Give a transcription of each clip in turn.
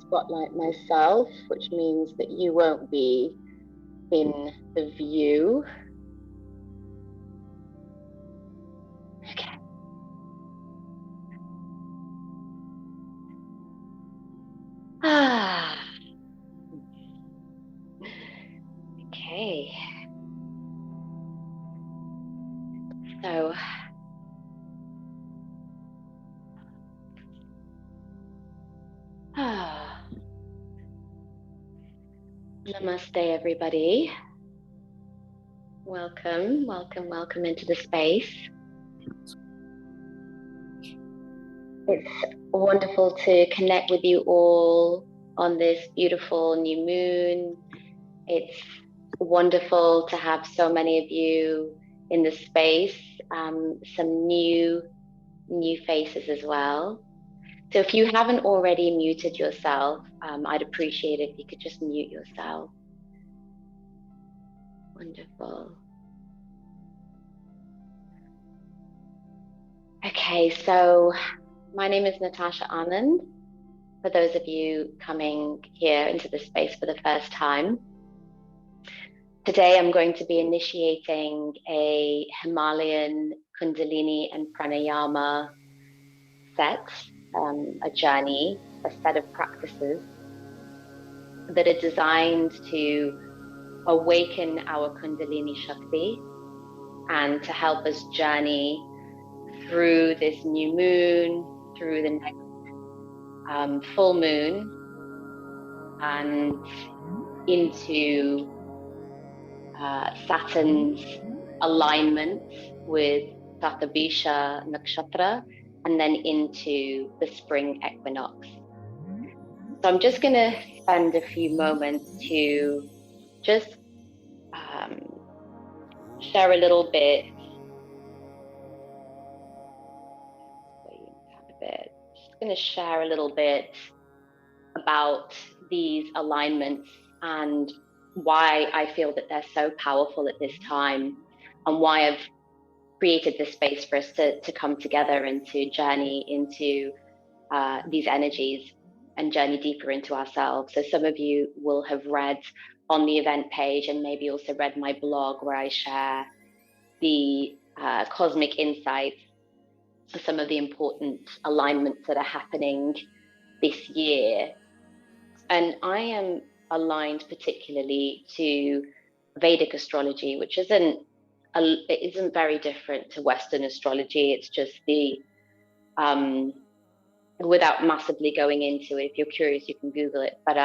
spotlight myself, which means that you won't be in the view. Okay. Okay. So namaste, everybody. Welcome, welcome, welcome into the space. It's wonderful to connect with you all on this beautiful new moon. It's wonderful to have so many of you in the space, some new faces as well. So if you haven't already muted yourself, I'd appreciate it if you could just mute yourself. Wonderful. Okay, so my name is Natasha Anand. For those of you coming here into the space for the first time, today I'm going to be initiating a Himalayan Kundalini and Pranayama set, a journey, a set of practices that are designed to awaken our Kundalini Shakti and to help us journey through this new moon, through the next full moon, and into Saturn's alignment with Satabisha Nakshatra, and then into the spring equinox. So I'm just going to spend a few moments to just share a little bit. Just going to share a little bit about these alignments and why I feel that they're so powerful at this time, and why I've created this space for us to come together and to journey into these energies and journey deeper into ourselves. So some of you will have read on the event page and maybe also read my blog where I share the cosmic insights for some of the important alignments that are happening this year. And I am aligned particularly to Vedic astrology, which it isn't very different to Western astrology. It's just without massively going into it, if you're curious, you can Google it. But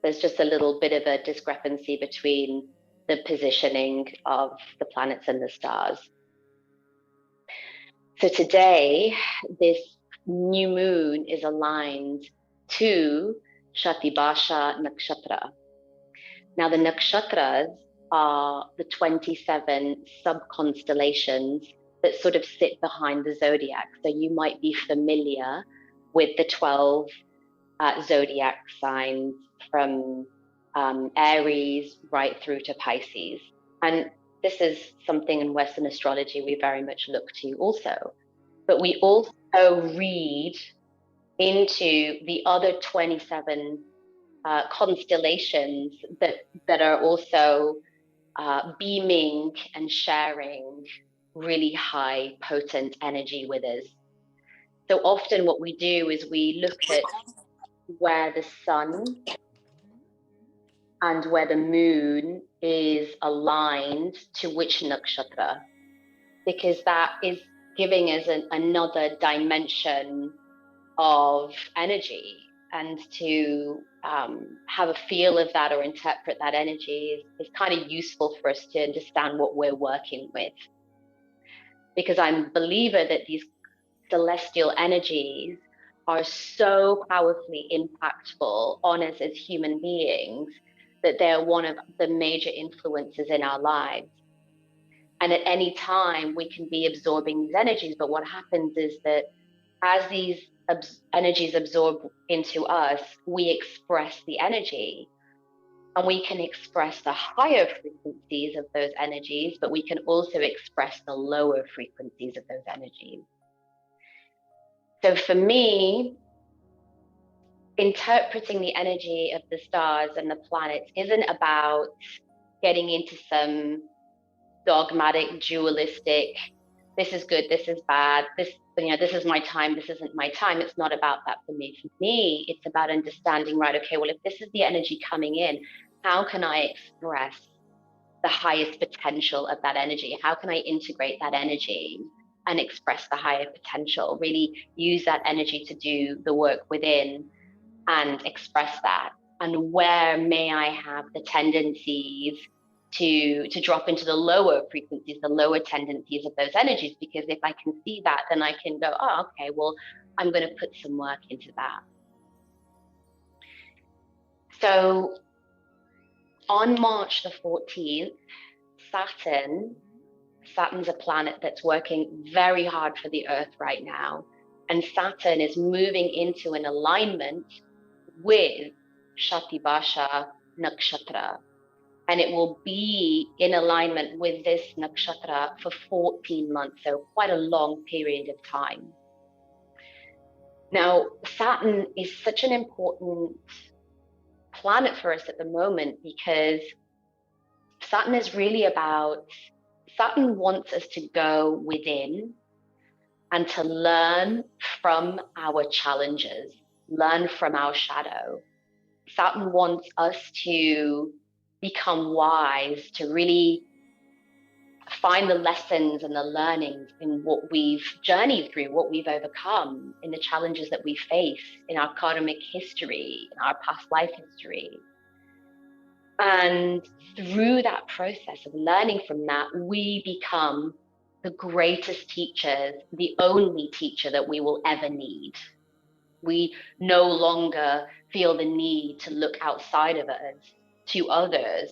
there's just a little bit of a discrepancy between the positioning of the planets and the stars. So today, this new moon is aligned to Shatibasha Nakshatra. Now, the nakshatras are the 27 sub-constellations that sort of sit behind the zodiac. So you might be familiar with the 12 zodiac signs from Aries right through to Pisces. And this is something in Western astrology we very much look to also. But we also read into the other 27 constellations that are also beaming and sharing really high potent energy with us. So often what we do is we look at where the sun and where the moon is aligned to which nakshatra, because that is giving us another dimension of energy, and to have a feel of that or interpret that energy is kind of useful for us to understand what we're working with. Because I'm a believer that these celestial energies are so powerfully impactful on us as human beings that they're one of the major influences in our lives. And at any time we can be absorbing these energies, but what happens is that as these energies absorb into us, we express the energy, and we can express the higher frequencies of those energies, but we can also express the lower frequencies of those energies. So for me, interpreting the energy of the stars and the planets isn't about getting into some dogmatic, dualistic, this is good, this is bad, this is my time, this isn't my time. It's not about that for me. For me, it's about understanding, right, okay, well, if this is the energy coming in, how can I express the highest potential of that energy? How can I integrate that energy and express the higher potential? Really use that energy to do the work within and express that. And where may I have the tendencies to drop into the lower frequencies, the lower tendencies of those energies? Because if I can see that, then I can go, oh, okay, well, I'm going to put some work into that. So on March the 14th, Saturn's a planet that's working very hard for the Earth right now. And Saturn is moving into an alignment with Shatibasha Nakshatra. And it will be in alignment with this nakshatra for 14 months, so quite a long period of time. Now, Saturn is such an important planet for us at the moment because Saturn wants us to go within and to learn from our challenges, learn from our shadow. Saturn wants us to become wise, to really find the lessons and the learnings in what we've journeyed through, what we've overcome, in the challenges that we face in our karmic history, in our past life history. And through that process of learning from that, we become the greatest teachers, the only teacher that we will ever need. We no longer feel the need to look outside of us to others.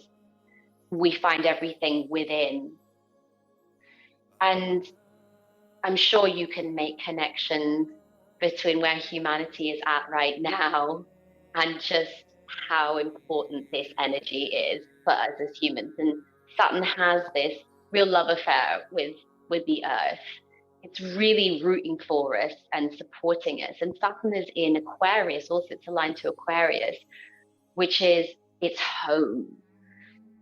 We find everything within. And I'm sure you can make connections between where humanity is at right now and just how important this energy is for us as humans. And Saturn has this real love affair with the Earth. It's really rooting for us and supporting us. And Saturn is in Aquarius, also it's aligned to Aquarius, which is its home.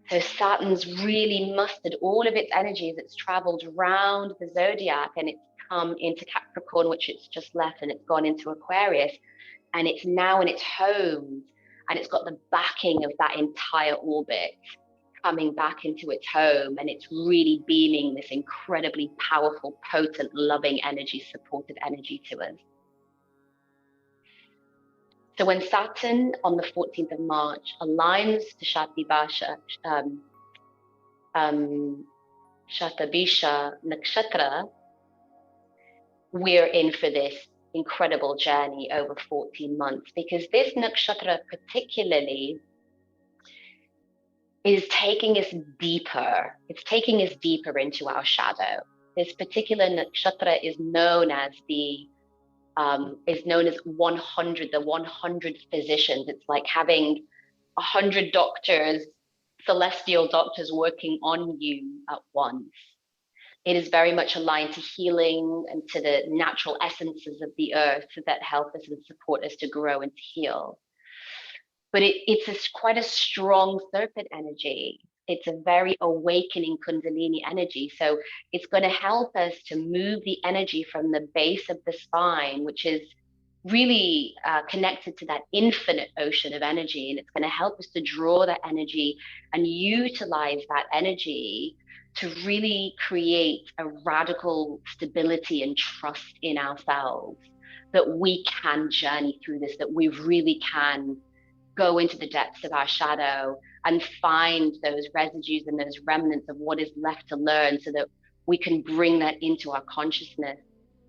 So Saturn's really mustered all of its energies. It's traveled around the zodiac and it's come into Capricorn, which it's just left, and it's gone into Aquarius. And it's now in its home, and it's got the backing of that entire orbit coming back into its home. And it's really beaming this incredibly powerful, potent, loving energy, supportive energy to us. So when Saturn on the 14th of March aligns to Shatabisha Nakshatra, we're in for this incredible journey over 14 months, because this nakshatra particularly is taking us deeper. It's taking us deeper into our shadow. This particular nakshatra is known as 100, the 100 physicians. It's like having 100 doctors, celestial doctors working on you at once. It is very much aligned to healing and to the natural essences of the earth that help us and support us to grow and to heal. But it's quite a strong serpent energy. It's a very awakening Kundalini energy. So it's going to help us to move the energy from the base of the spine, which is really connected to that infinite ocean of energy. And it's going to help us to draw that energy and utilize that energy to really create a radical stability and trust in ourselves, that we can journey through this, that we really can go into the depths of our shadow and find those residues and those remnants of what is left to learn, so that we can bring that into our consciousness.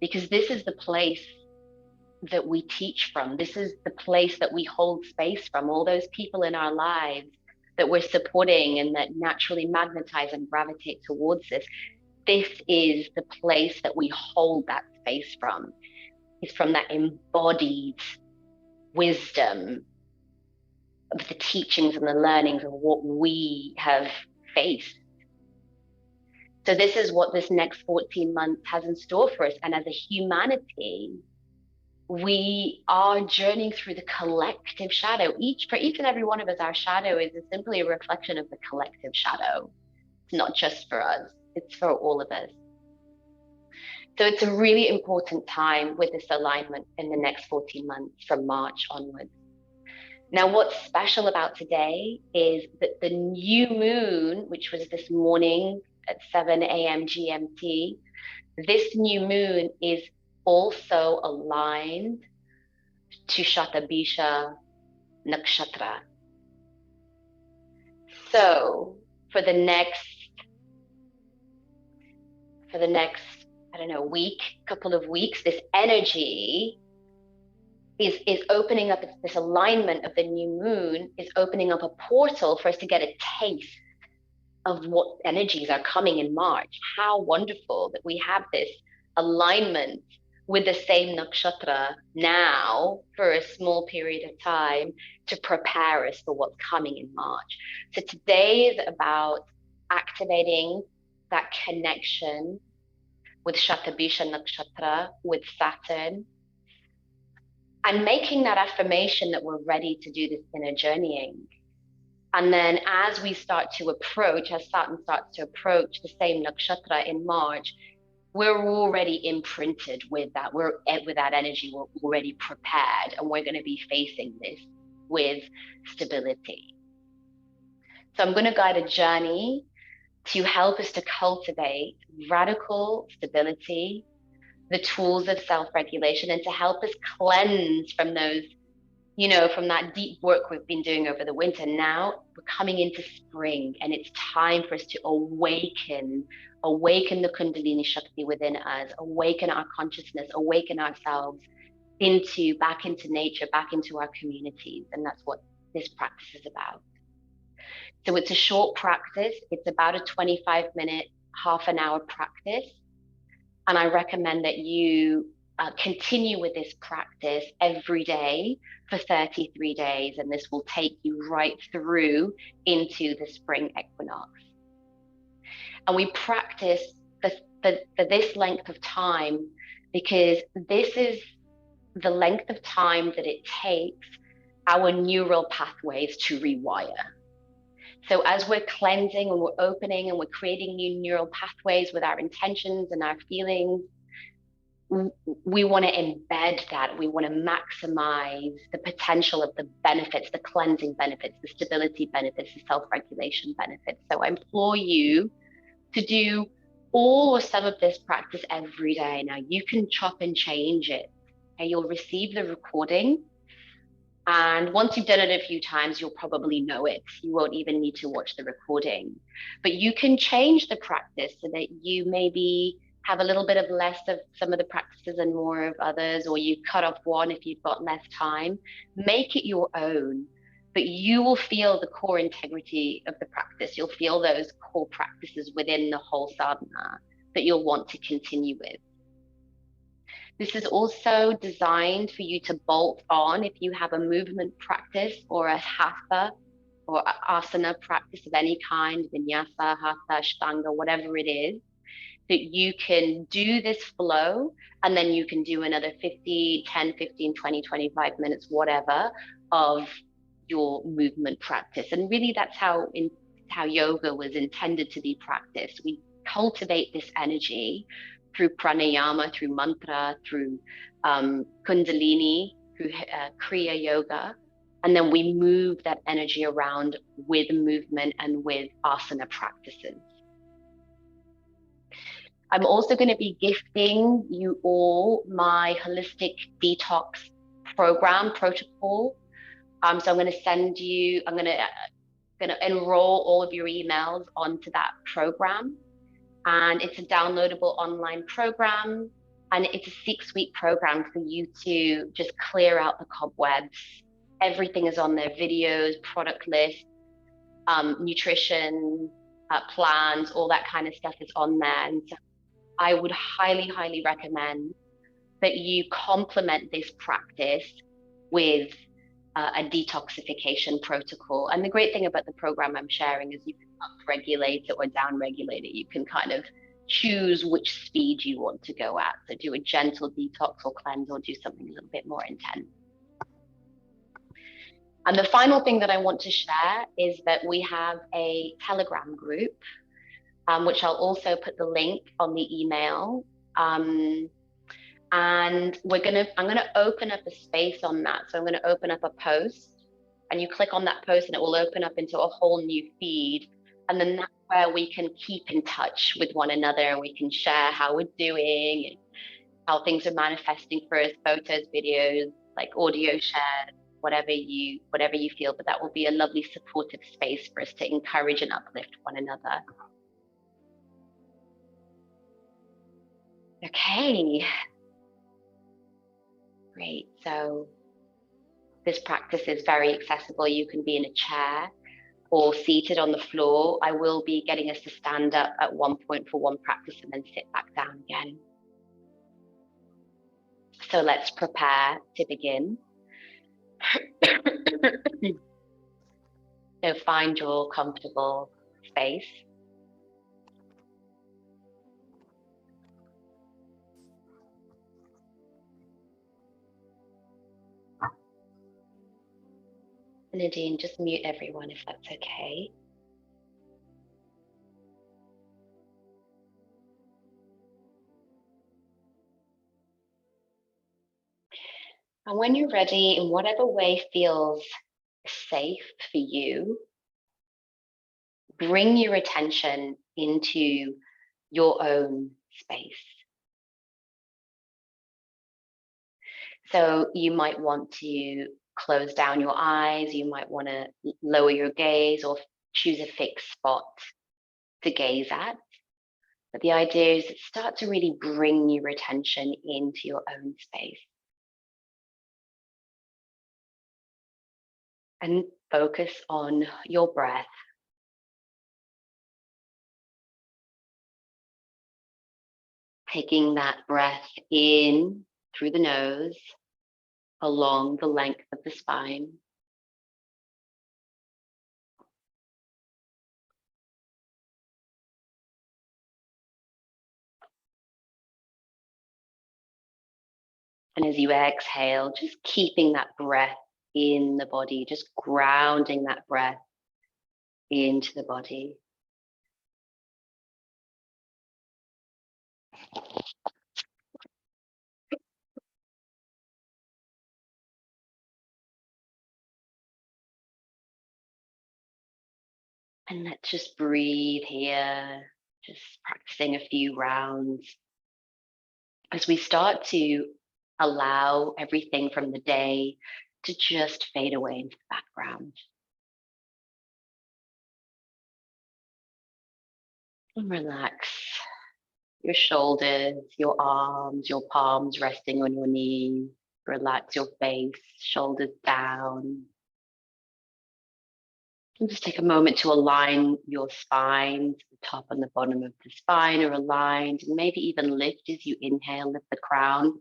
Because this is the place that we teach from. This is the place that we hold space from. All those people in our lives that we're supporting and that naturally magnetize and gravitate towards this. This is the place that we hold that space from. It's from that embodied wisdom of the teachings and the learnings of what we have faced. So this is what this next 14 months has in store for us. And as a humanity, we are journeying through the collective shadow. For each and every one of us, our shadow is simply a reflection of the collective shadow. It's not just for us, it's for all of us. So it's a really important time with this alignment in the next 14 months from March onwards. Now, what's special about today is that the new moon, which was this morning at 7 a.m. GMT, this new moon is also aligned to Shatabisha Nakshatra. So for the next, I don't know, week, couple of weeks, this energy is opening up. This alignment of the new moon is opening up a portal for us to get a taste of what energies are coming in March. How wonderful that we have this alignment with the same nakshatra now for a small period of time to prepare us for what's coming in March. So today is about activating that connection with Shatabisha Nakshatra, with Saturn, and making that affirmation that we're ready to do this inner journeying. And then as we start to approach, as Saturn starts to approach the same nakshatra in March, we're already imprinted with that. With that energy, we're already prepared, and we're going to be facing this with stability. So I'm going to guide a journey to help us to cultivate radical stability, the tools of self-regulation, and to help us cleanse from those, from that deep work we've been doing over the winter. Now we're coming into spring, and it's time for us to awaken the Kundalini Shakti within us, awaken our consciousness, awaken ourselves back into nature, back into our communities. And that's what this practice is about. So it's a short practice. It's about a 25-minute, half an hour practice. And I recommend that you continue with this practice every day for 33 days. And this will take you right through into the spring equinox. And we practice for this length of time because this is the length of time that it takes our neural pathways to rewire. So as we're cleansing and we're opening and we're creating new neural pathways with our intentions and our feelings, we want to embed that. We want to maximize the potential of the benefits, the cleansing benefits, the stability benefits, the self-regulation benefits. So I implore you to do all or some of this practice every day. Now you can chop and change it, and you'll receive the recording. And once you've done it a few times, you'll probably know it. You won't even need to watch the recording. But you can change the practice so that you maybe have a little bit of less of some of the practices and more of others, or you cut off one if you've got less time. Make it your own. But you will feel the core integrity of the practice. You'll feel those core practices within the whole sadhana that you'll want to continue with. This is also designed for you to bolt on if you have a movement practice or a hatha or asana practice of any kind, vinyasa, hatha, ashtanga, whatever it is, that you can do this flow, and then you can do another 10, 15, 20, 25 minutes, whatever, of your movement practice. And really that's how yoga was intended to be practiced. We cultivate this energy through pranayama, through mantra, through Kundalini, through Kriya Yoga. And then we move that energy around with movement and with asana practices. I'm also going to be gifting you all my holistic detox program protocol. So I'm going to send you, I'm going to enroll all of your emails onto that program. And it's a downloadable online program, and it's a 6-week program for you to just clear out the cobwebs. Everything is on there: videos, product lists, nutrition plans, all that kind of stuff is on there. And so I would highly, highly recommend that you complement this practice with a detoxification protocol. And the great thing about the program I'm sharing is you can upregulate it or downregulate it. You can kind of choose which speed you want to go at. So do a gentle detox or cleanse, or do something a little bit more intense. And the final thing that I want to share is that we have a Telegram group, which I'll also put the link on the email. And I'm gonna open up a space on that. So I'm gonna open up a post, and you click on that post and it will open up into a whole new feed. And then that's where we can keep in touch with one another, and we can share how we're doing and how things are manifesting for us, photos, videos, like audio shares, whatever you feel. But that will be a lovely supportive space for us to encourage and uplift one another. Okay. Great. So this practice is very accessible. You can be in a chair or seated on the floor. I will be getting us to stand up at one point for one practice and then sit back down again. So let's prepare to begin. So find your comfortable space. Nadine, just mute everyone if that's okay. And when you're ready, in whatever way feels safe for you, bring your attention into your own space. So you might want to close down your eyes, you might want to lower your gaze or choose a fixed spot to gaze at. But the idea is to start to really bring your attention into your own space. And focus on your breath. Taking that breath in through the nose, along the length of the spine. And as you exhale, just keeping that breath in the body, just grounding that breath into the body. And let's just breathe here, just practicing a few rounds as we start to allow everything from the day to just fade away into the background. And relax your shoulders, your arms, your palms resting on your knees. Relax your face, shoulders down. And just take a moment to align your spine. The top and the bottom of the spine are aligned, and maybe even lift as you inhale, lift the crown.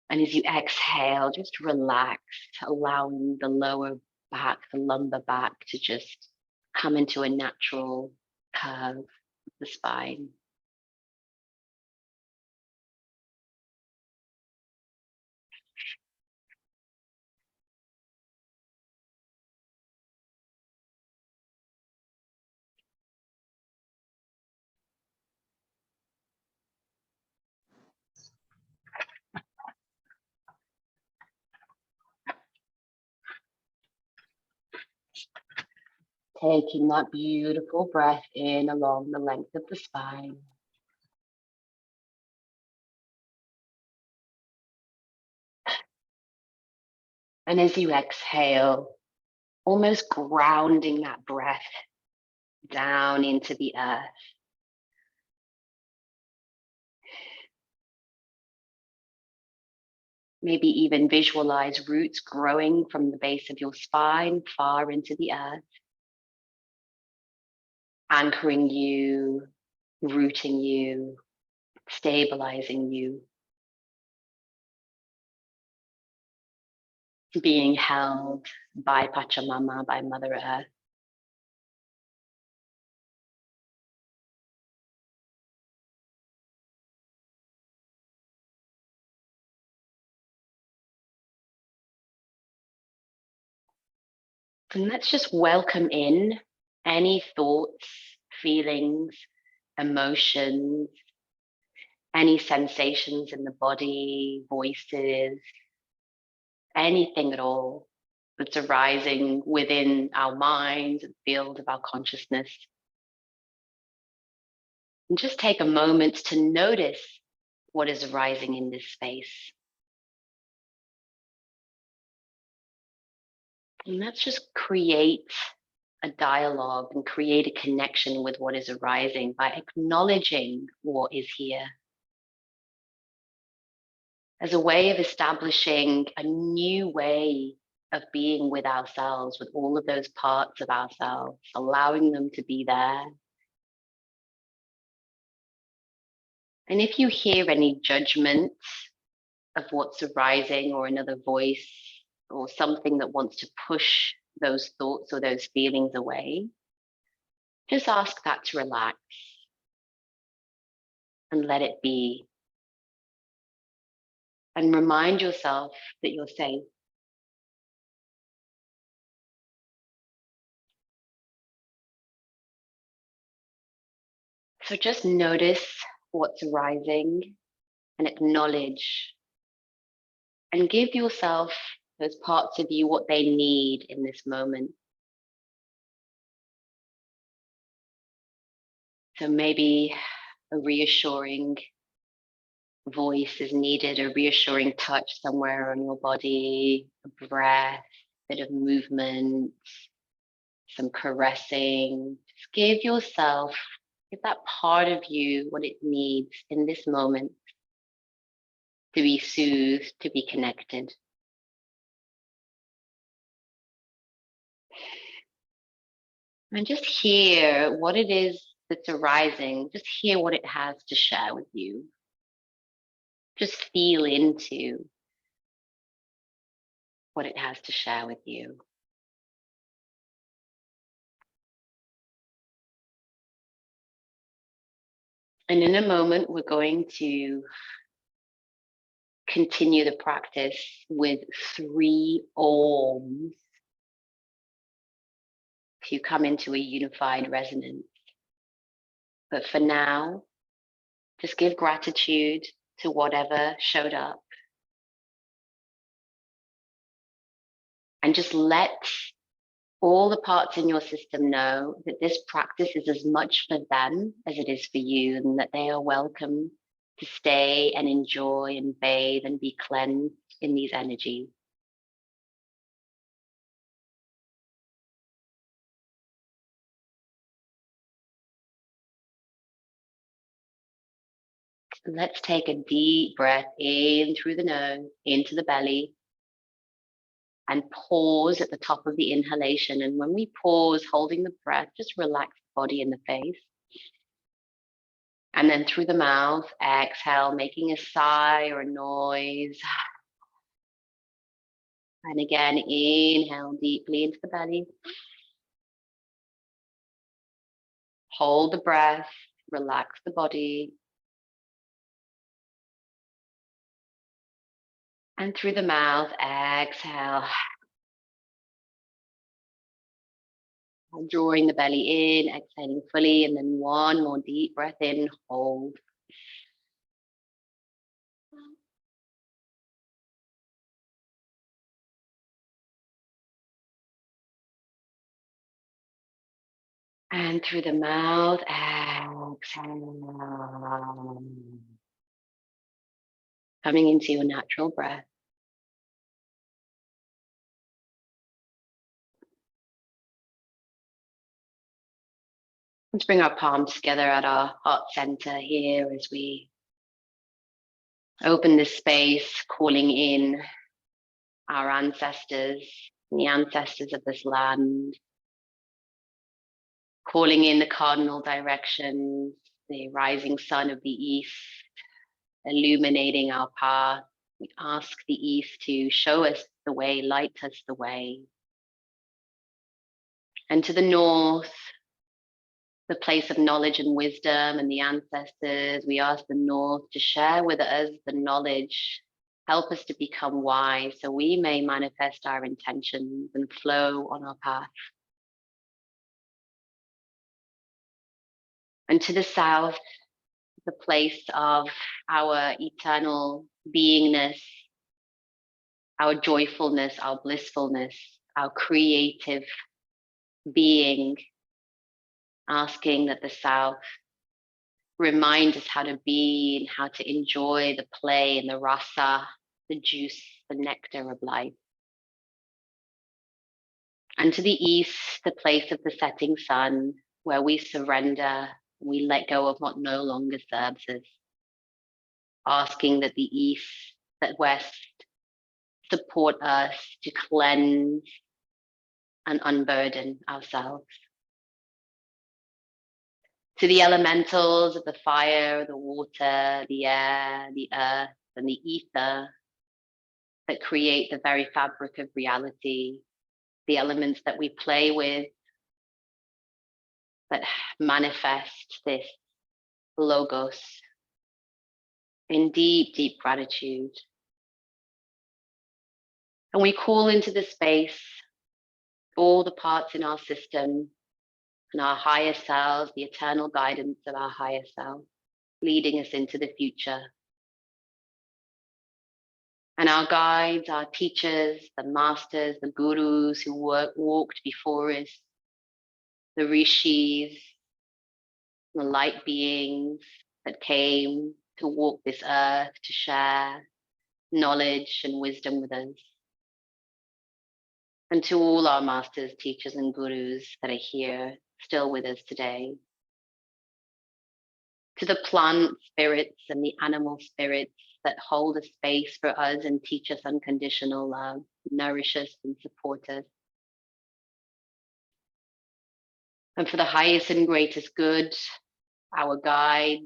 And as you exhale, just relax, allowing the lower back, the lumbar back to just come into a natural curve of the spine. Taking that beautiful breath in along the length of the spine. And as you exhale, almost grounding that breath down into the earth. Maybe even visualize roots growing from the base of your spine far into the earth, anchoring you, rooting you, stabilizing you, being held by Pachamama, by Mother Earth. And let's just welcome in any thoughts, feelings, emotions, any sensations in the body, voices, anything at all that's arising within our minds and field of our consciousness. And just take a moment to notice what is arising in this space. And let's just create a dialogue and create a connection with what is arising by acknowledging what is here as a way of establishing a new way of being with ourselves, with all of those parts of ourselves, allowing them to be there. And if you hear any judgment of what's arising, or another voice or something that wants to push those thoughts or those feelings away, just ask that to relax and let it be. And remind yourself that you're safe. So just notice what's arising and acknowledge, and give yourself, those parts of you, what they need in this moment. So maybe a reassuring voice is needed, a reassuring touch somewhere on your body, a breath, a bit of movement, some caressing. Just give that part of you what it needs in this moment to be soothed, to be connected. And just hear what it is that's arising. Just hear what it has to share with you. Just feel into what it has to share with you. And in a moment, we're going to continue the practice with 3 Oms to come into a unified resonance. But for now, just give gratitude to whatever showed up. And just let all the parts in your system know that this practice is as much for them as it is for you, and that they are welcome to stay and enjoy and bathe and be cleansed in these energies. Let's take a deep breath in through the nose, into the belly, and pause at the top of the inhalation. And when we pause, holding the breath, just relax the body and the face. And then through the mouth, exhale, making a sigh or a noise. And again, inhale deeply into the belly. Hold the breath, relax the body. And through the mouth, exhale. Drawing the belly in, exhaling fully, and then one more deep breath in, hold. And through the mouth, exhale. Coming into your natural breath. Let's bring our palms together at our heart center here as we open this space, calling in our ancestors, the ancestors of this land, calling in the cardinal directions, the rising sun of the east, illuminating our path. We ask the east to show us the way, light us the way. And to the north, the place of knowledge and wisdom and the ancestors, we ask the north to share with us the knowledge Help us to become wise so we may manifest our intentions and flow on our path. And to the south, the place of our eternal beingness, our joyfulness, our blissfulness, our creative being, asking that the south remind us how to be and how to enjoy the play and the rasa, the juice, the nectar of life. And to the east, the place of the setting sun, where we surrender, we let go of what no longer serves us, asking that the east, that west support us to cleanse and unburden ourselves. To the elementals of the fire, the water, the air, the earth, and the ether that create the very fabric of reality, the elements that we play with that manifest this logos in deep, deep gratitude. And we call into the space all the parts in our system and our higher selves, the eternal guidance of our higher self, leading us into the future. And our guides, our teachers, the masters, the gurus who walked before us, the rishis, the light beings that came to walk this earth, to share knowledge and wisdom with us. And to all our masters, teachers, and gurus that are here, still with us today. To the plant spirits and the animal spirits that hold a space for us and teach us unconditional love, nourish us and support us. And for the highest and greatest good, our guides,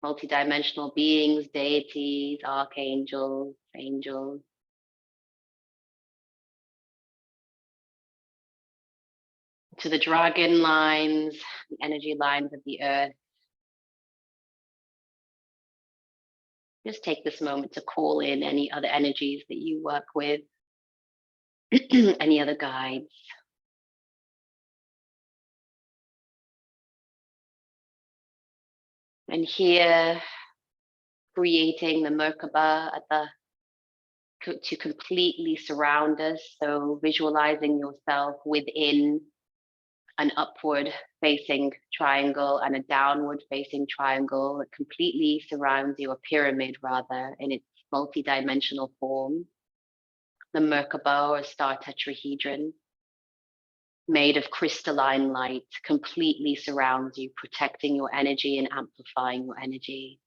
multidimensional beings, deities, archangels, angels. To the dragon lines, the energy lines of the earth. Just take this moment to call in any other energies that you work with, any other guides. And here, creating the Merkaba at to completely surround us. So visualizing yourself within an upward facing triangle and a downward facing triangle that completely surrounds you, a pyramid rather, in its multi-dimensional form. The Merkaba or star tetrahedron, made of crystalline light, completely surrounds you, protecting your energy and amplifying your energy.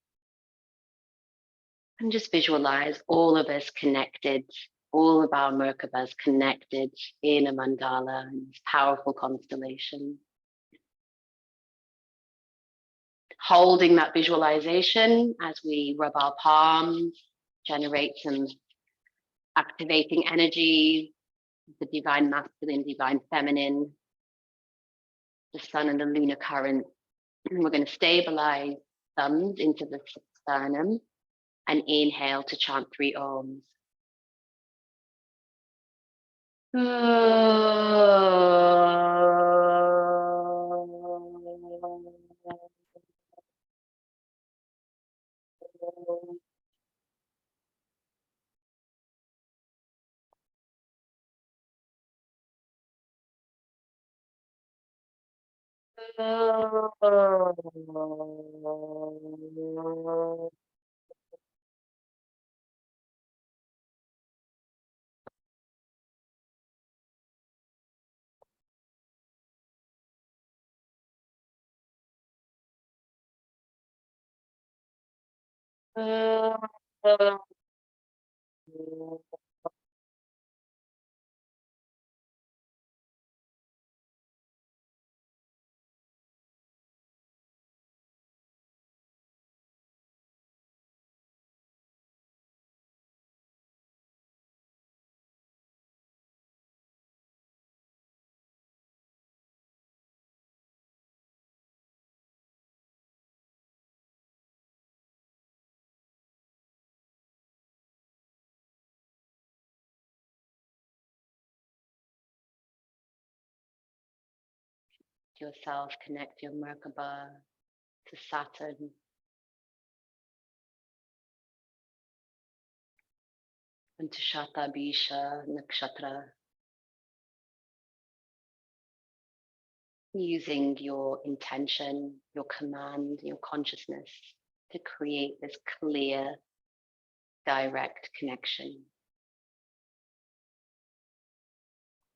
And just visualize all of us connected, all of our Merkabas connected in a mandala, in this powerful constellation. Holding that visualization as we rub our palms, generate some activating energy, the divine masculine, divine feminine, the sun and the lunar current. And we're going to stabilize thumbs into the sternum and inhale to chant 3 ohms. yourself, connect your Merkaba to Saturn. And to Shatabisha Nakshatra. Using your intention, your command, your consciousness to create this clear, direct connection.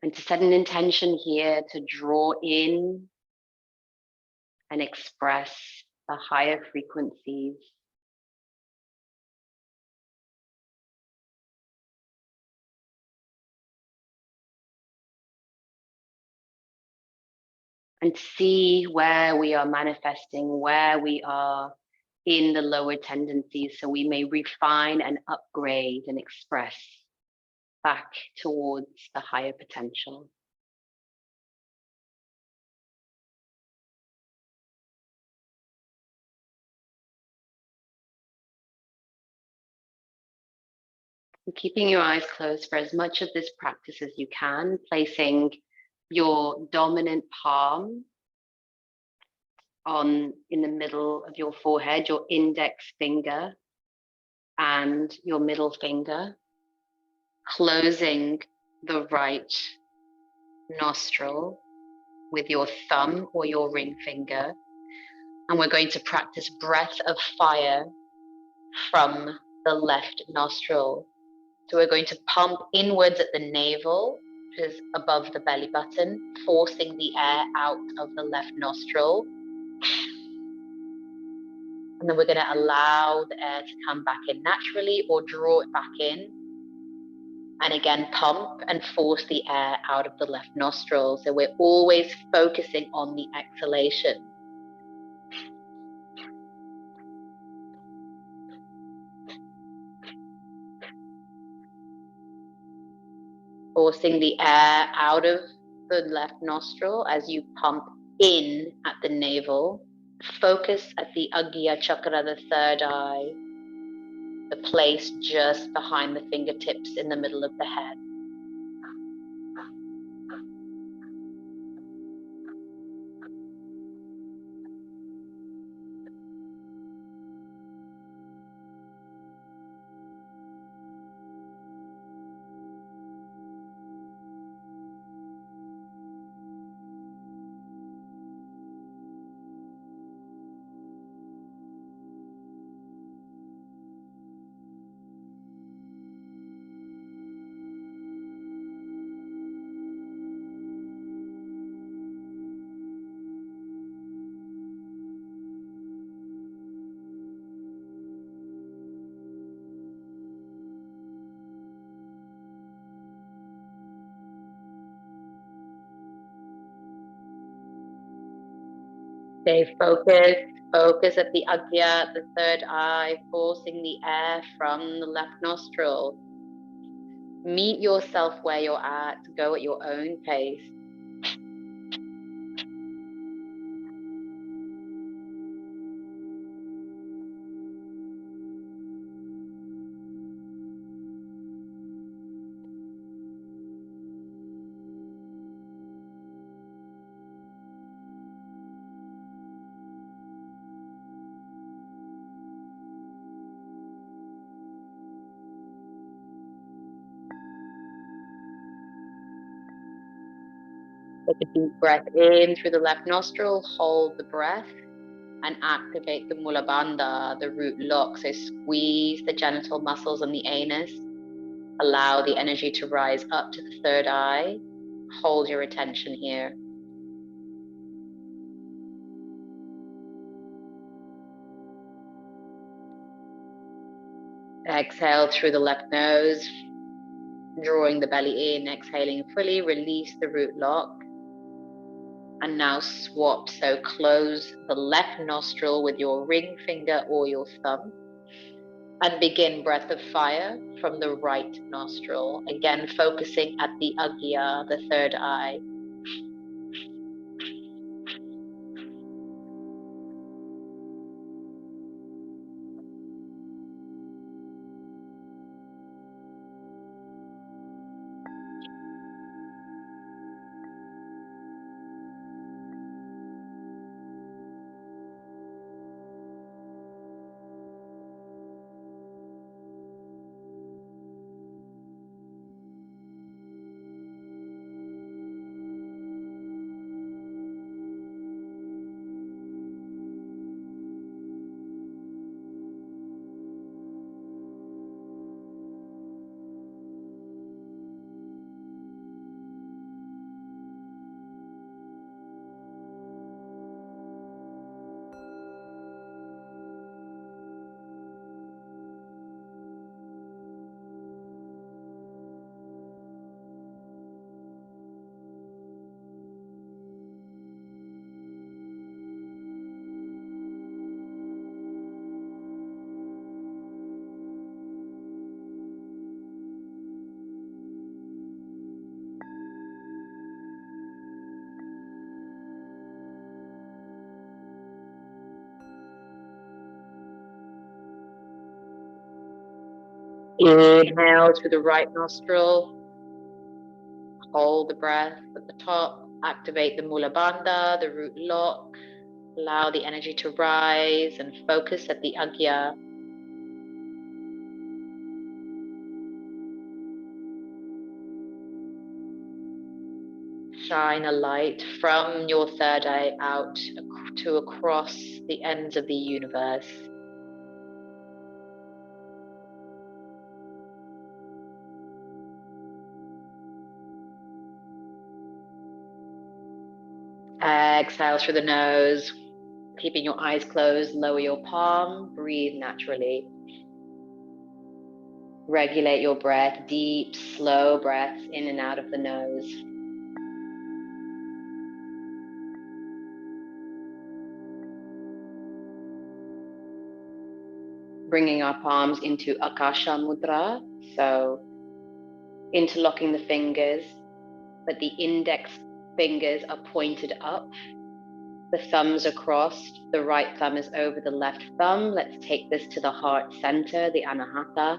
And to set an intention here to draw in and express the higher frequencies and see where we are manifesting, where we are in the lower tendencies, so we may refine and upgrade and express back towards the higher potential. And keeping your eyes closed for as much of this practice as you can, placing your dominant palm in the middle of your forehead, your index finger and your middle finger, closing the right nostril with your thumb or your ring finger. And we're going to practice breath of fire from the left nostril. So we're going to pump inwards at the navel, which is above the belly button, forcing the air out of the left nostril. And then we're going to allow the air to come back in naturally or draw it back in. And again, pump and force the air out of the left nostril. So we're always focusing on the exhalation. Forcing the air out of the left nostril as you pump in at the navel. Focus at the Agya Chakra, the third eye, the place just behind the fingertips in the middle of the head. Stay focused. Focus at the Agya, the third eye, forcing the air from the left nostril. Meet yourself where you're at. Go at your own pace. Take a deep breath in through the left nostril, hold the breath, and activate the Mula Bandha, the root lock. So squeeze the genital muscles and the anus. Allow the energy to rise up to the third eye. Hold your attention here. Exhale through the left nose, drawing the belly in, exhaling fully, release the root lock. And now swap, so close the left nostril with your ring finger or your thumb. And begin breath of fire from the right nostril. Again, focusing at the Agya, the third eye. Inhale through the right nostril. Hold the breath at the top. Activate the Mula Bandha, the root lock. Allow the energy to rise and focus at the Agya. Shine a light from your third eye out to across the ends of the universe. Exhale through the nose. Keeping your eyes closed, lower your palm, breathe naturally. Regulate your breath, deep, slow breaths in and out of the nose. Bringing our palms into Akasha Mudra, so interlocking the fingers, but the index fingers are pointed up. The thumbs are crossed, the right thumb is over the left thumb. Let's take this to the heart center, the Anahata.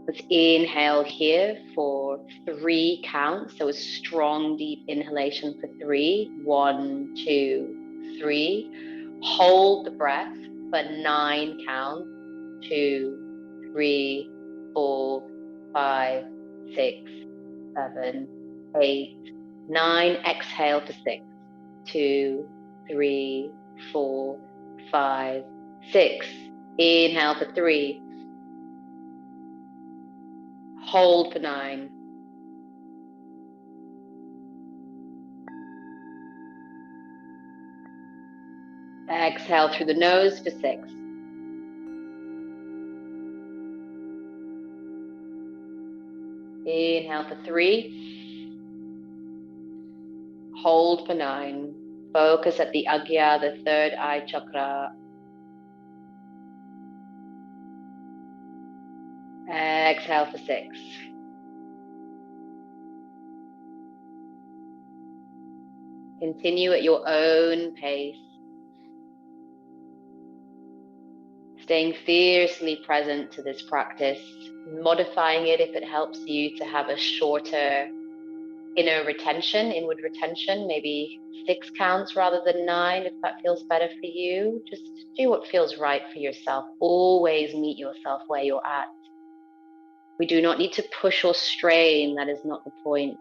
Let's inhale here for 3 counts. So a strong, deep inhalation for 3. 1, 2, 3. Hold the breath for 9 counts. 2, 3, 4, 5, 6, 7, 8, 9. Exhale for 6. 2, 3, 4, 5, 6. Inhale for 3. Hold for 9. Exhale through the nose for 6. Inhale for 3. Hold for 9. Focus at the Agya, the third eye chakra. Exhale for 6. Continue at your own pace. Staying fiercely present to this practice, modifying it if it helps you to have a shorter inward retention, maybe 6 counts rather than 9, if that feels better for you. Just do what feels right for yourself. Always meet yourself where you're at. We do not need to push or strain. That is not the point.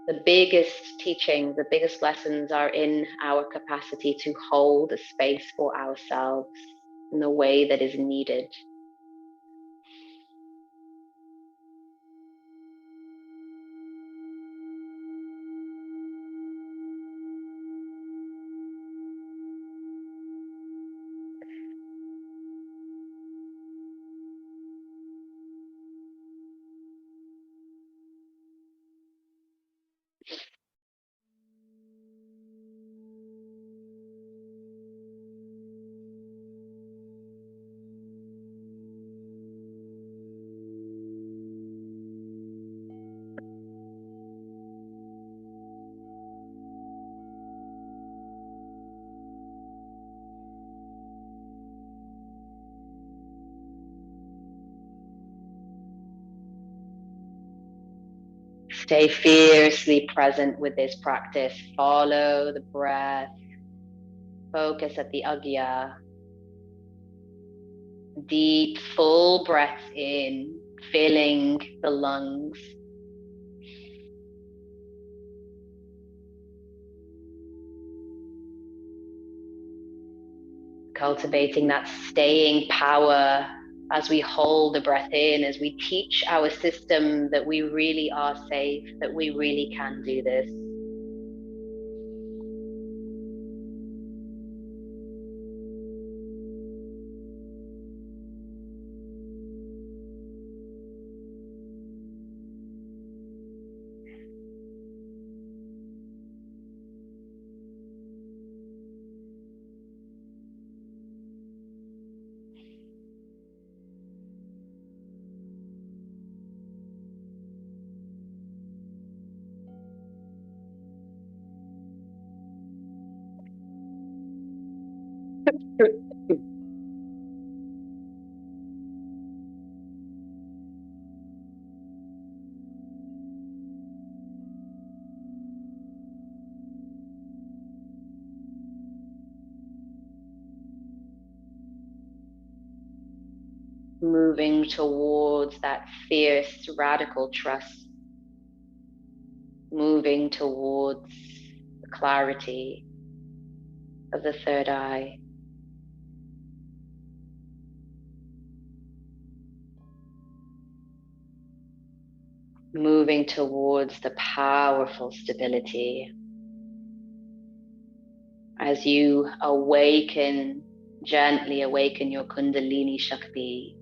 The biggest teachings, the biggest lessons are in our capacity to hold a space for ourselves in the way that is needed. Stay fiercely present with this practice. Follow the breath. Focus at the Agya. Deep, full breaths in, filling the lungs. Cultivating that staying power as we hold the breath in, as we teach our system that we really are safe, that we really can do this. moving towards that fierce, radical trust, moving towards the clarity of the third eye. Moving towards the powerful stability as you awaken, gently awaken your Kundalini Shakti.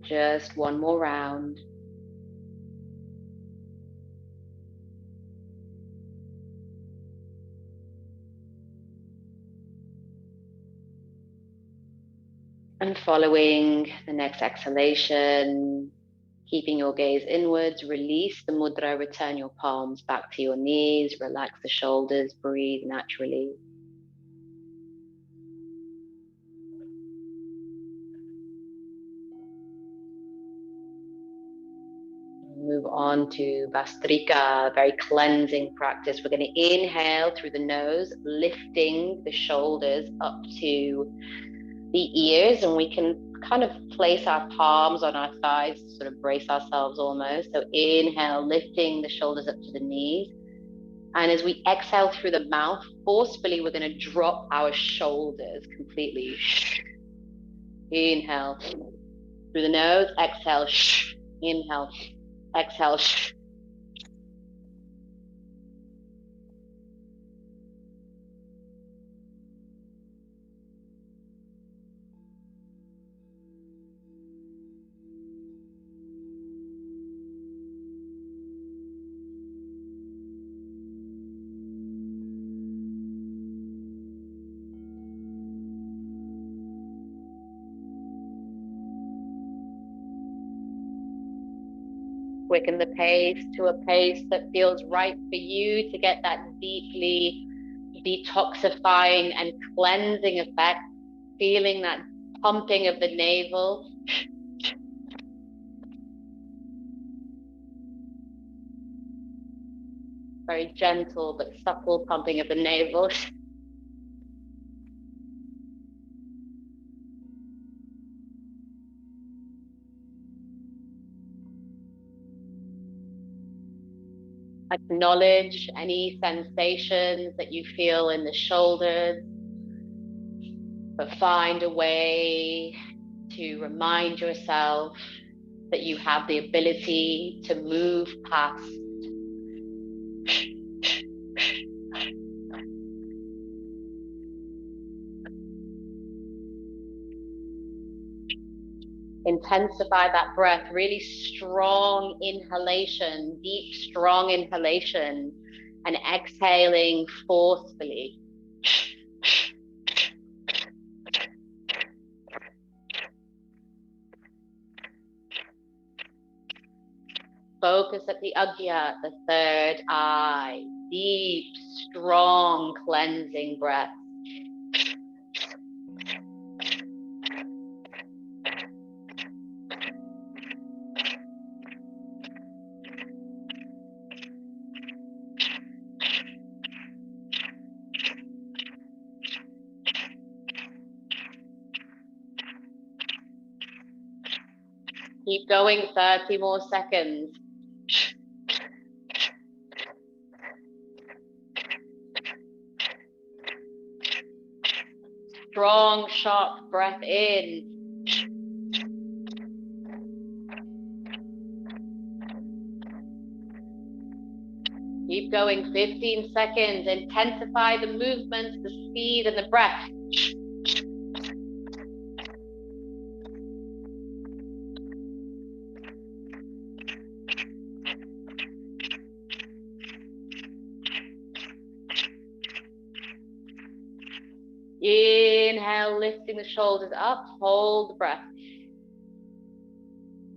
Just one more round. And following the next exhalation, keeping your gaze inwards, release the mudra, return your palms back to your knees, relax the shoulders, breathe naturally. Move on to Vastrika, very cleansing practice. We're going to inhale through the nose, lifting the shoulders up to the ears, and we can kind of place our palms on our thighs, sort of brace ourselves almost. So inhale, lifting the shoulders up to the knees. And as we exhale through the mouth, forcefully, we're going to drop our shoulders completely. Inhale through the nose, exhale, inhale, exhale. Quicken the pace to a pace that feels right for you to get that deeply detoxifying and cleansing effect, feeling that pumping of the navel. Very gentle but subtle pumping of the navel. Acknowledge any sensations that you feel in the shoulders, but find a way to remind yourself that you have the ability to move past. Intensify that breath, really strong inhalation, deep, strong inhalation, and exhaling forcefully. Focus at the Agya, the third eye. Deep, strong, cleansing breath. Keep going, 30 more seconds. Strong, sharp breath in. Keep going, 15 seconds. Intensify the movements, the speed, and the breath. Inhale, lifting the shoulders up, hold the breath.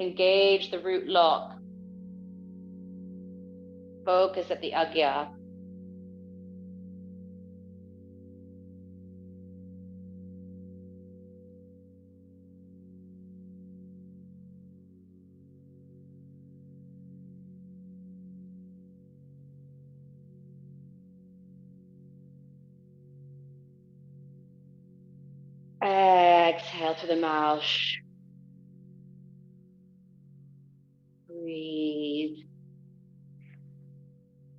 Engage the root lock. Focus at the Agya. Exhale through the mouth. Breathe.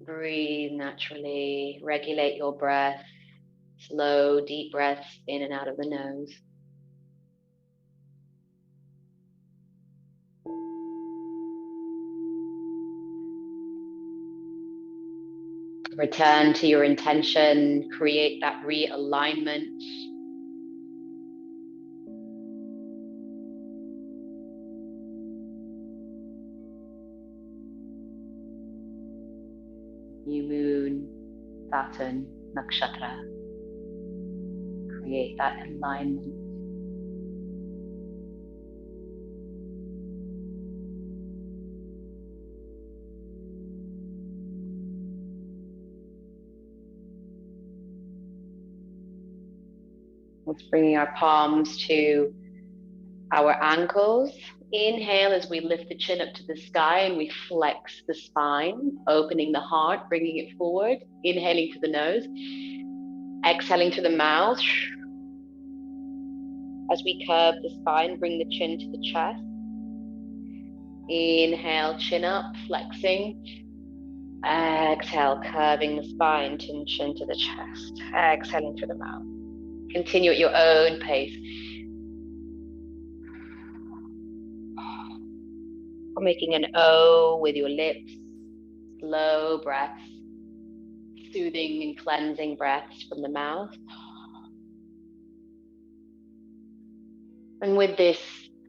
Breathe naturally. Regulate your breath. Slow, deep breaths in and out of the nose. Return to your intention. Create that realignment. New moon, Saturn, Nakshatra. Create that alignment. Let's bring our palms to our ankles. Inhale as we lift the chin up to the sky and we flex the spine, opening the heart, bringing it forward. Inhaling through the nose. Exhaling through the mouth. As we curve the spine, bring the chin to the chest. Inhale, chin up, flexing. Exhale, curving the spine, chin to the chest. Exhaling through the mouth. Continue at your own pace. Making an O with your lips. Slow breaths. Soothing and cleansing breaths from the mouth. And with this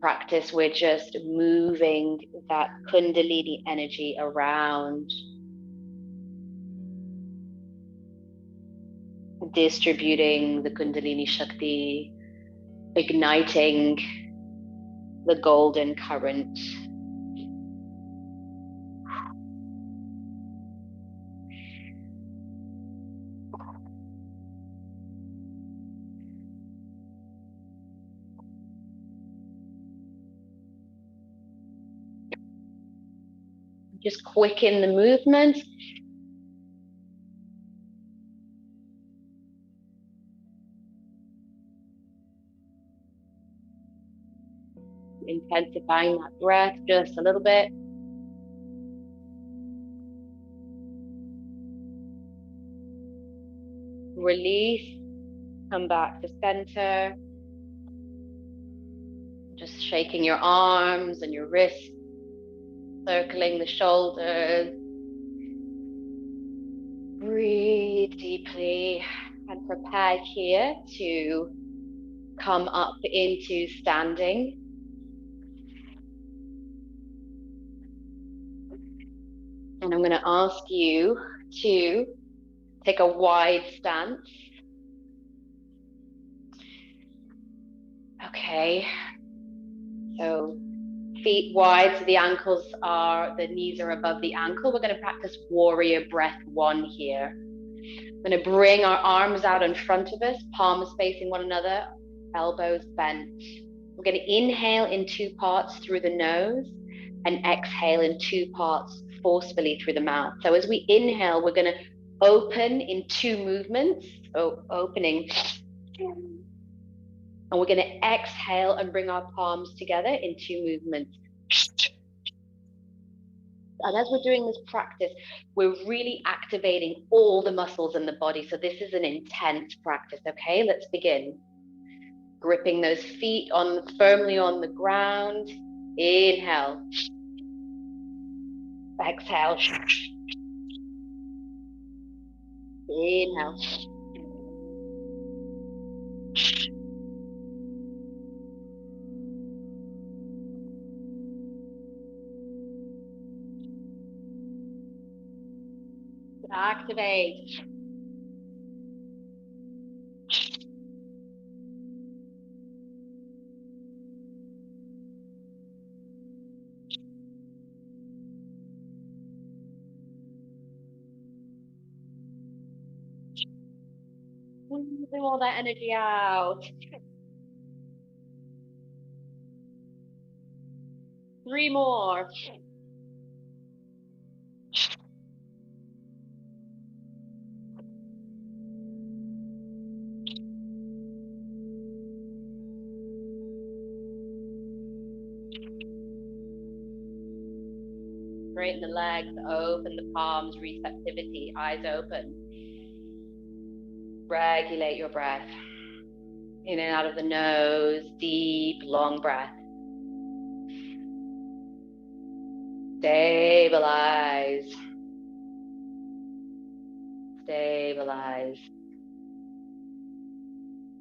practice, we're just moving that Kundalini energy around, distributing the Kundalini Shakti, igniting the golden current. Just quicken the movement. Intensifying that breath just a little bit. Release, come back to center. Just shaking your arms and your wrists, circling the shoulders. Breathe deeply and prepare here to come up into standing. And I'm going to ask you to take a wide stance. Okay. So feet wide, so the knees are above the ankle. We're going to practice warrior breath 1 here. We're going to bring our arms out in front of us, palms facing one another, elbows bent. We're going to inhale in 2 parts through the nose and exhale in 2 parts forcefully through the mouth. So as we inhale, we're going to open in 2 movements. So opening. And we're going to exhale and bring our palms together in 2 movements. And as we're doing this practice, we're really activating all the muscles in the body. So this is an intense practice, okay? Let's begin. Gripping those feet firmly on the ground. Inhale. Exhale. Inhale. Activate. Moving all that energy out. 3 more. straighten the legs, open the palms, receptivity, eyes open. Regulate your breath. In and out of the nose, deep, long breath. Stabilize. Stabilize.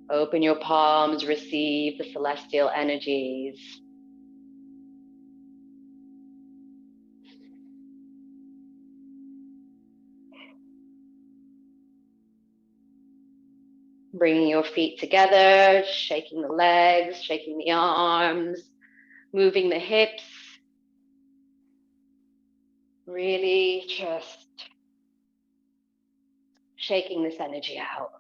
Open your palms, receive the celestial energies. Bringing your feet together, shaking the legs, shaking the arms, moving the hips. Really just shaking this energy out.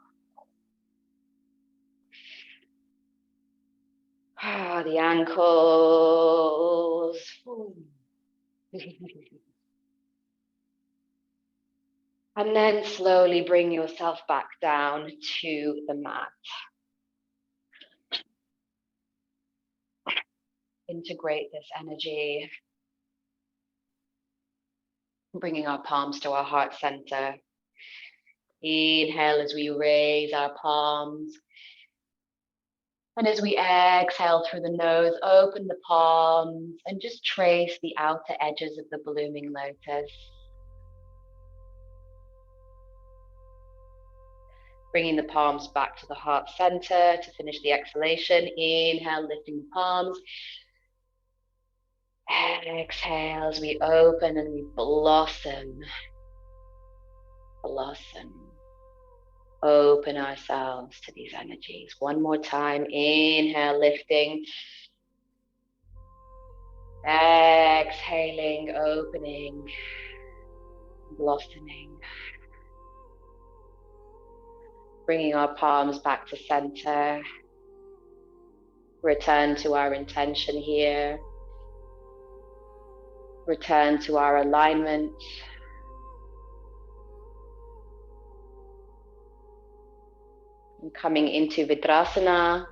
The ankles. And then slowly bring yourself back down to the mat. Integrate this energy. Bringing our palms to our heart center. Inhale as we raise our palms. And as we exhale through the nose, open the palms and just trace the outer edges of the blooming lotus. Bringing the palms back to the heart center to finish the exhalation. Inhale, lifting the palms. Exhale as we open and we blossom. Blossom. Open ourselves to these energies. One more time. Inhale, lifting. Exhaling, opening, blossoming. Bringing our palms back to center. Return to our intention here. Return to our alignment. And coming into Vidrasana,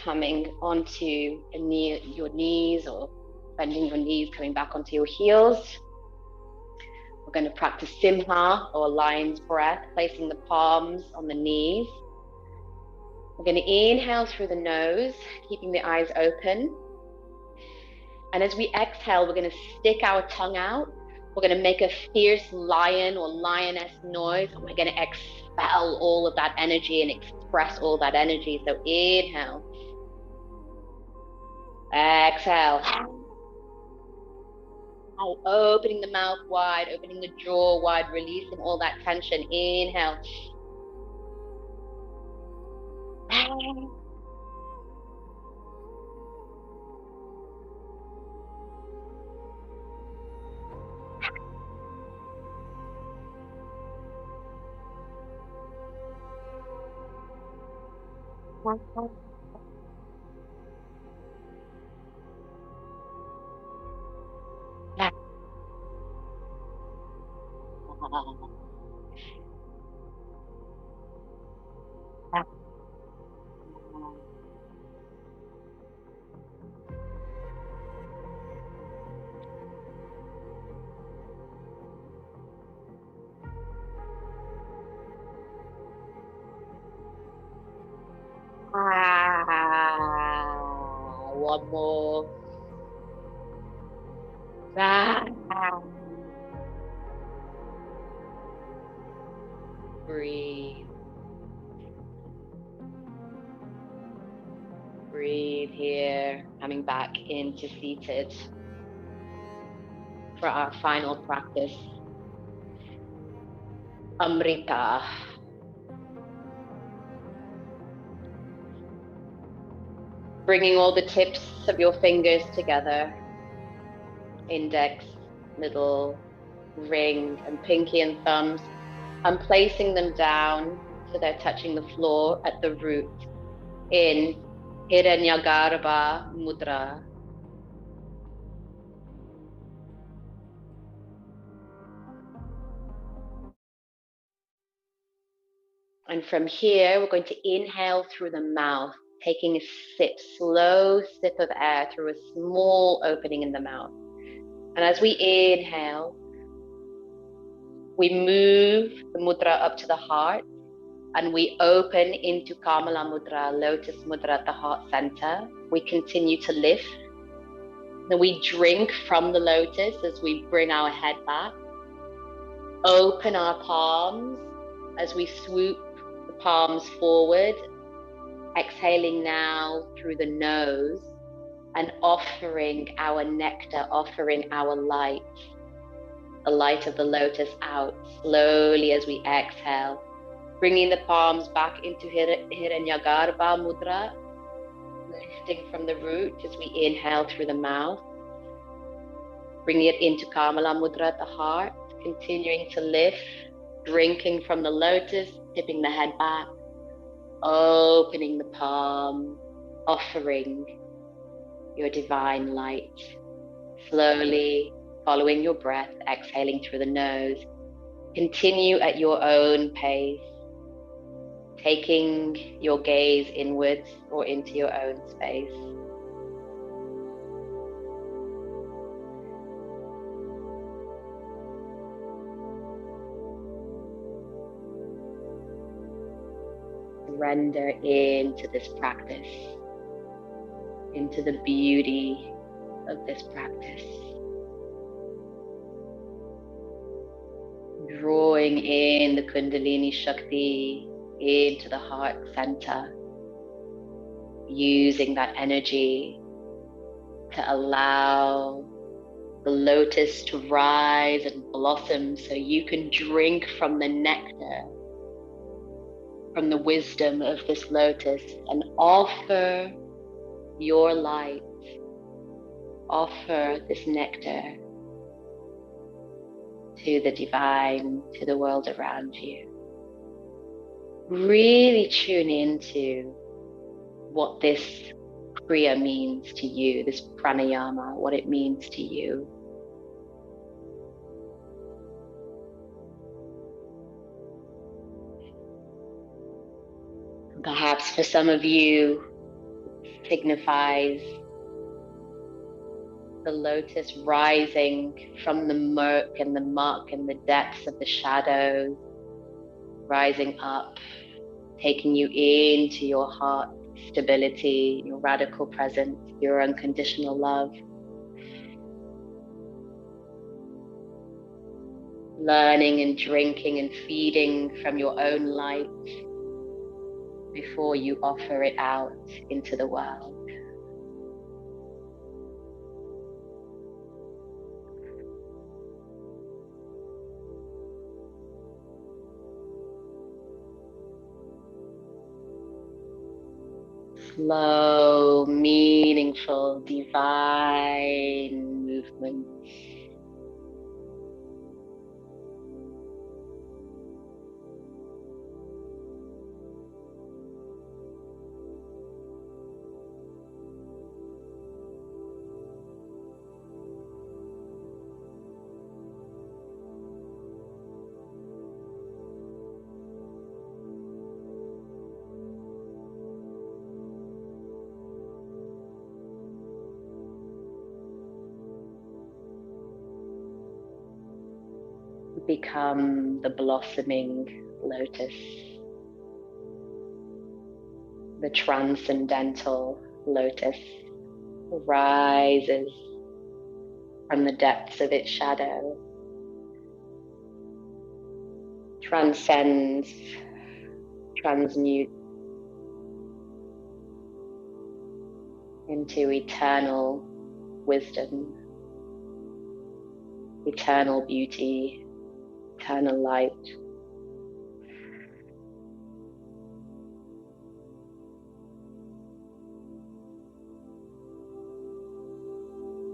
coming onto your knees or bending your knees, coming back onto your heels. We're going to practice Simha or lion's breath, placing the palms on the knees. We're going to inhale through the nose, keeping the eyes open. And as we exhale, we're going to stick our tongue out. We're going to make a fierce lion or lioness noise. And we're going to expel all of that energy and express all that energy. So inhale. Exhale. Opening the mouth wide, opening the jaw wide, releasing all that tension. Inhale. One more. Breathe. Breathe here, coming back into seated for our final practice. Amrita. Bringing all the tips of your fingers together. Index, middle, ring, and pinky and thumbs. I'm placing them down so they're touching the floor at the root in Hiranyagarbha Mudra. And from here, we're going to inhale through the mouth, taking a sip, slow sip of air through a small opening in the mouth. And as we inhale, we move the mudra up to the heart and we open into Kamala Mudra, Lotus Mudra at the heart center. We continue to lift. Then we drink from the lotus as we bring our head back. Open our palms as we swoop the palms forward, exhaling now through the nose and offering our nectar, offering our light, the light of the lotus out slowly as we exhale, bringing the palms back into Hiranyagarbha Mudra, lifting from the root as we inhale through the mouth, bringing it into Kamala Mudra at the heart, continuing to lift, drinking from the lotus, tipping the head back, opening the palm, offering your divine light. Slowly following your breath, exhaling through the nose. Continue at your own pace, taking your gaze inwards or into your own space. Surrender into this practice, into the beauty of this practice. Drawing in the Kundalini Shakti into the heart center, using that energy to allow the lotus to rise and blossom so you can drink from the nectar, from the wisdom of this lotus, and offer your light, offer this nectar to the divine, to the world around you. Really tune into what this kriya means to you, this pranayama, what it means to you. Perhaps for some of you, it signifies the lotus rising from the murk and the muck and the depths of the shadows, rising up, taking you into your heart stability, your radical presence, your unconditional love. Learning and drinking and feeding from your own light before you offer it out into the world. Slow, meaningful, divine movements. Become the blossoming lotus, the transcendental lotus rises from the depths of its shadow, transcends, transmutes into eternal wisdom, eternal beauty, eternal light.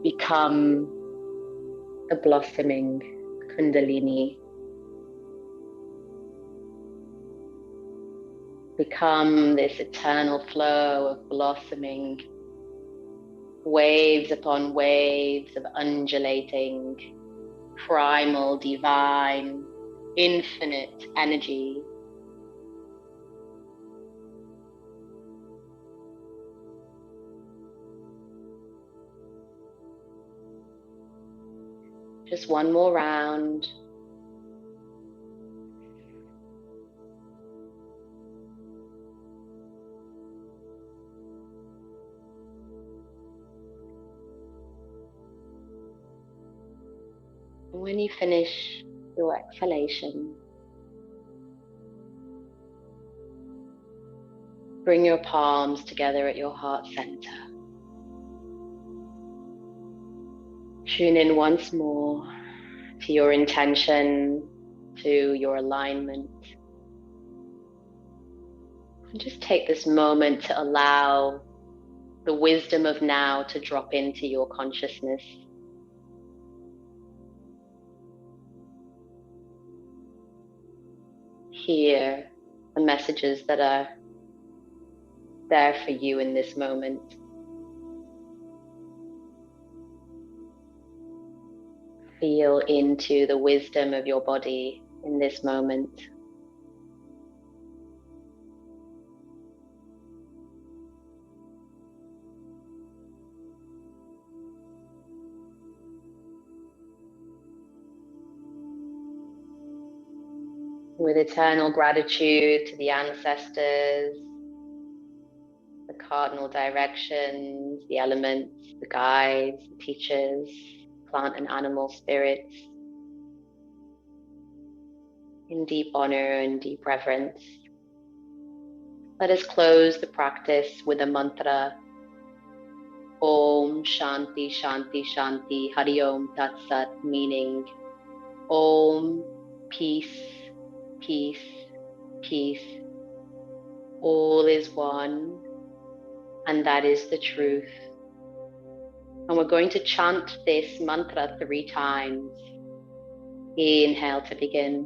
Become the blossoming Kundalini. Become this eternal flow of blossoming, waves upon waves of undulating, primal, divine, infinite energy. Just one more round. And when you finish your exhalation, bring your palms together at your heart center. Tune in once more to your intention, to your alignment. And just take this moment to allow the wisdom of now to drop into your consciousness. Hear the messages that are there for you in this moment. Feel into the wisdom of your body in this moment. With eternal gratitude to the ancestors, the cardinal directions, the elements, the guides, the teachers, plant and animal spirits, in deep honor and deep reverence. Let us close the practice with a mantra. Om Shanti Shanti Shanti Hari Om Tat Sat, meaning Om, peace, peace, peace. All is one, and that is the truth. And we're going to chant this mantra 3 times. Inhale to begin.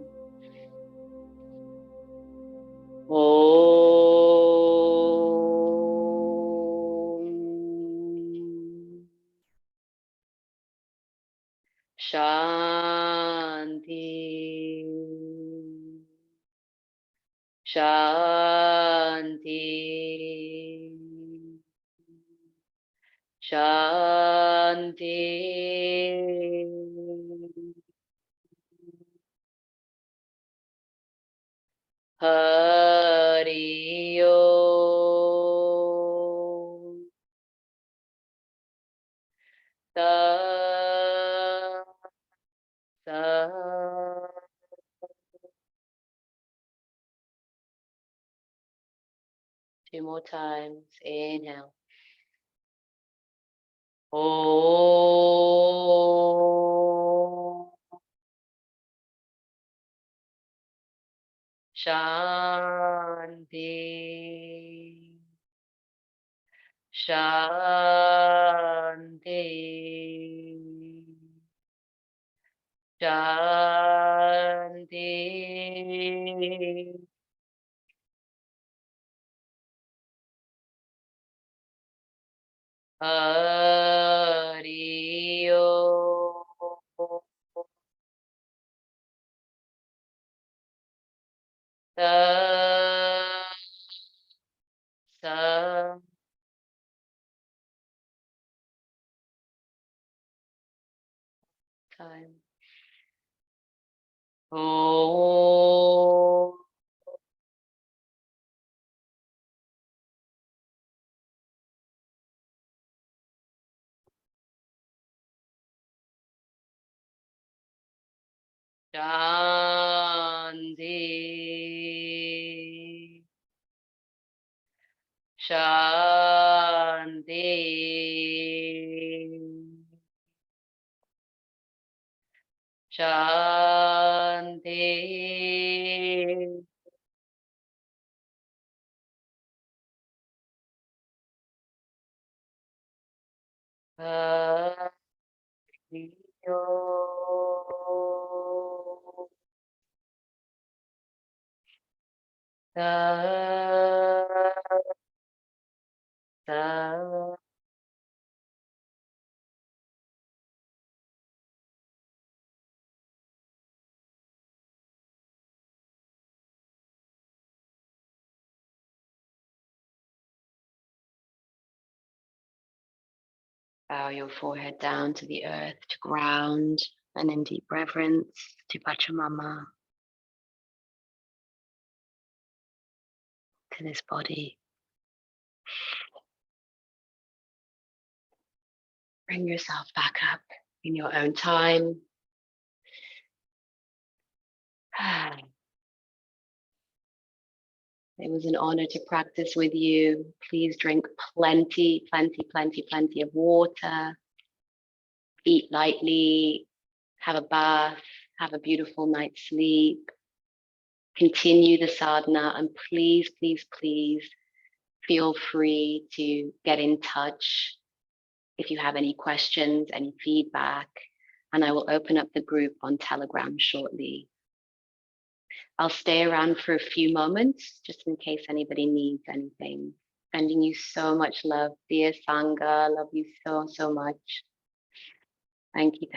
Om Shanti Shanti Shanti. Hari Om. Tat Sat. 2 more times. Inhale. Om Shanti Shanti Shanti. Hari Om. Tat Sat. Time. Om Shanti Shanti Shanti. Hari Om. Tat Sat. Bow your forehead down to the earth to ground And in deep reverence to Pachamama, to this body, bring yourself back up in your own time. It was an honor to practice with you. Please drink plenty of water. Eat lightly, have a bath, have a beautiful night's sleep. Continue the sadhana, and please feel free to get in touch if you have any questions, any feedback, and I will open up the group on Telegram shortly. I'll stay around for a few moments just in case anybody needs anything. Sending you so much love, dear Sangha. Love you so much. Thank you.